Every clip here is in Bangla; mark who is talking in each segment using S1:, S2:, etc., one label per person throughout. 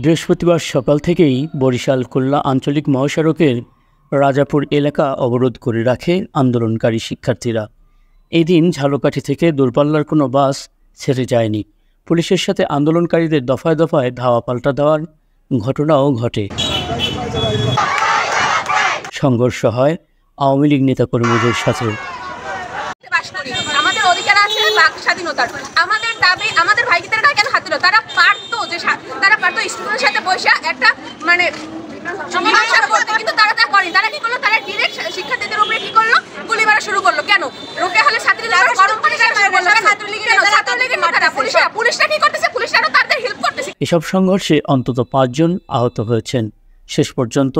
S1: বৃহস্পতিবার সকাল থেকেই বরিশাল খুলনা আঞ্চলিক মহাসড়কের রাজাপুর এলাকা অবরোধ করে রাখে আন্দোলনকারী শিক্ষার্থীরা। এই দিন ঝালকাঠি থেকে দূরপাল্লার কোনো বাস ছেড়ে যায়নি। পুলিশের সাথে আন্দোলনকারীদের দফায় দফায় ধাওয়া পাল্টা দেওয়ার ঘটনাও ঘটে। সংঘর্ষ হয় আওয়ামী লীগ নেতাকর্মীদের সাথে।
S2: আমাদের অধিকার আছে বাক স্বাধীনতার, আমাদের দাবি আমাদের ভাইদের গায়ে কেন হাত দিল? তারা পারতো স্টুডেন্টের সাথে বসে একটা মীমাংসা করতে, কিন্তু তারা তা করেনি। তারা কি করলো? তারা ডিরেক্ট শিক্ষার্থীদের উপরে কি করলো? গুলি মারা শুরু করলো। কেন? রোকে হলে ছাত্রীদের গরম পানি গায়ে শুরু করলো। ছাত্রলীগের নেতারা পুলিশরা কি করতেছে? পুলিশরা তাদের হেল্প করতেছে।
S1: এসব সংঘর্ষে অন্তত 5 জন আহত হয়েছেন। শেষ পর্যন্ত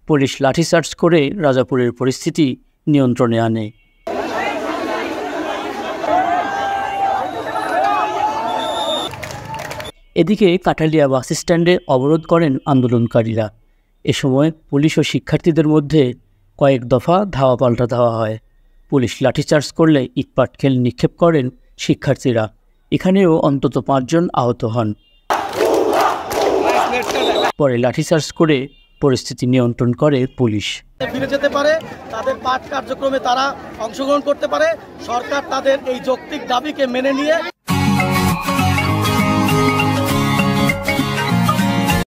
S1: পুলিশ লাঠিচার্জ করে রাজাপুরের পরিস্থিতি নিয়ন্ত্রণে আনে। এদিকে কাঠালিয়া বাস স্ট্যান্ডে অবরোধ করেন আন্দোলনকারীরা। এ সময় পুলিশ ও শিক্ষার্থীদের মধ্যে কয়েক দফা ধাওয়া পাল্টা দেওয়া হয়। পুলিশ লাঠিচার্জ করলে ইটপাটকেল নিক্ষেপ করেন শিক্ষার্থীরা। এখানেও অন্তত 5 জন আহত হন। পরে লাঠিচার্জ করে পরিস্থিতি নিয়ন্ত্রণ করে পুলিশ।
S3: ফিরে যেতে পারে, তাদের পাঠ কার্যক্রমে তারা অংশগ্রহণ করতে পারে। সরকার তাদের এই যৌক্তিক দাবিকে মেনে নিয়ে